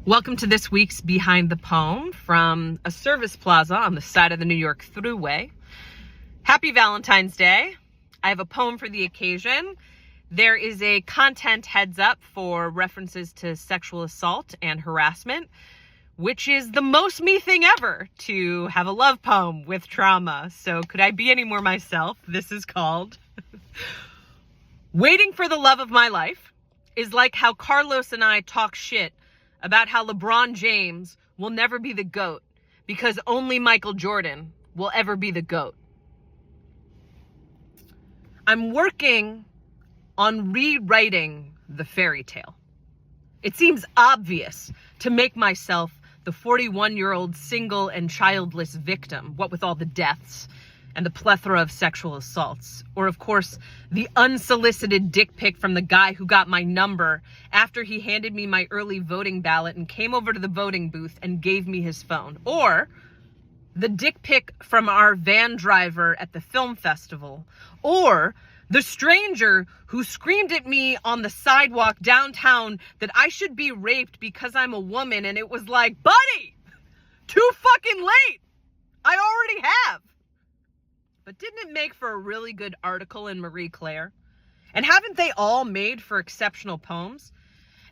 Welcome to this week's Behind the Poem from a service plaza on the side of the New York Thruway. Happy Valentine's Day. I have a poem for the occasion. There is a content heads up for references to sexual assault and harassment, which is the most me thing ever to have a love poem with trauma. So could I be any more myself? This is called Waiting for the Love of My Life is like how Carlos and I talk shit about how LeBron James will never be the GOAT because only Michael Jordan will ever be the GOAT. I'm working on rewriting the fairy tale. It seems obvious to make myself the 41-year-old single and childless victim, what with all the deaths and the plethora of sexual assaults. Or, of course, the unsolicited dick pic from the guy who got my number after he handed me my early voting ballot and came over to the voting booth and gave me his phone. Or the dick pic from our van driver at the film festival. Or the stranger who screamed at me on the sidewalk downtown that I should be raped because I'm a woman. And it was like, buddy, too fucking late. I already have. But didn't it make for a really good article in Marie Claire? And haven't they all made for exceptional poems?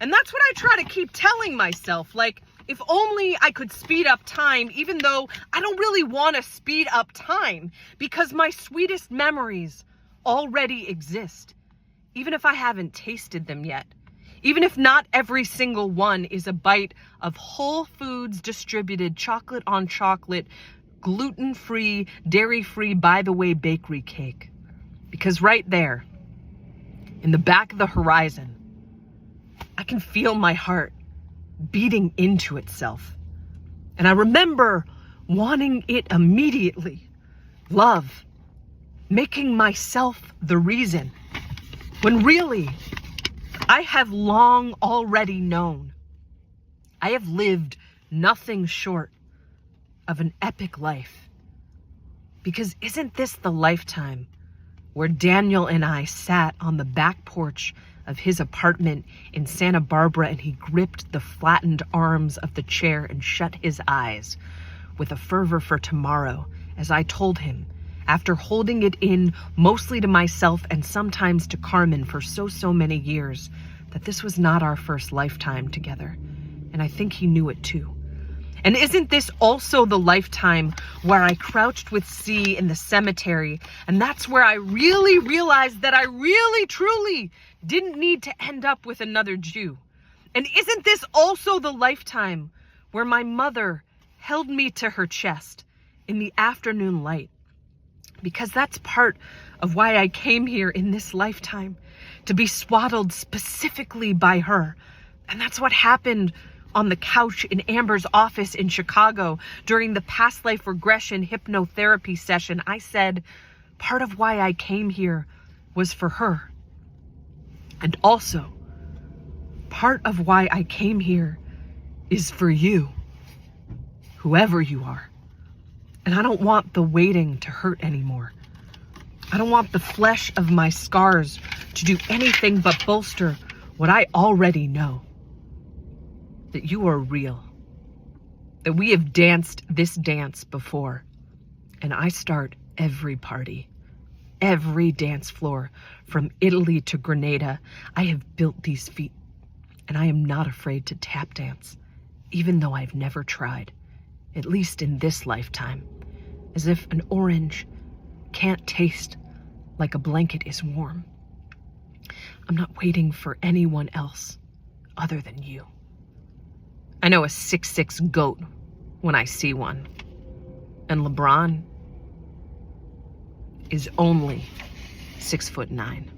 And that's what I try to keep telling myself. Like, if only I could speed up time, even though I don't really want to speed up time, because my sweetest memories already exist, even if I haven't tasted them yet. Even if not every single one is a bite of Whole Foods distributed chocolate on chocolate, gluten-free, dairy-free, by the way, bakery cake. Because right there, in the back of the horizon, I can feel my heart beating into itself. And I remember wanting it immediately. Love. Making myself the reason. When really, I have long already known. I have lived nothing short of an epic life. Because isn't this the lifetime where Daniel and I sat on the back porch of his apartment in Santa Barbara and he gripped the flattened arms of the chair and shut his eyes with a fervor for tomorrow as I told him, after holding it in mostly to myself and sometimes to Carmen for so many years, that this was not our first lifetime together. And I think he knew it too. And isn't this also the lifetime where I crouched with C in the cemetery? And that's where I really realized that I really, truly didn't need to end up with another Jew. And isn't this also the lifetime where my mother held me to her chest in the afternoon light? Because that's part of why I came here in this lifetime, to be swaddled specifically by her. And that's what happened on the couch in Amber's office in Chicago during the past life regression hypnotherapy session. I said, part of why I came here was for her. And also, part of why I came here is for you, whoever you are. And I don't want the waiting to hurt anymore. I don't want the flesh of my scars to do anything but bolster what I already know. That you are real. That we have danced this dance before. And I start every party. Every dance floor. From Italy to Grenada. I have built these feet. And I am not afraid to tap dance. Even though I've never tried. At least in this lifetime. As if an orange can't taste like a blanket is warm. I'm not waiting for anyone else other than you. I know a 6'6" goat when I see one. And LeBron is only 6'9".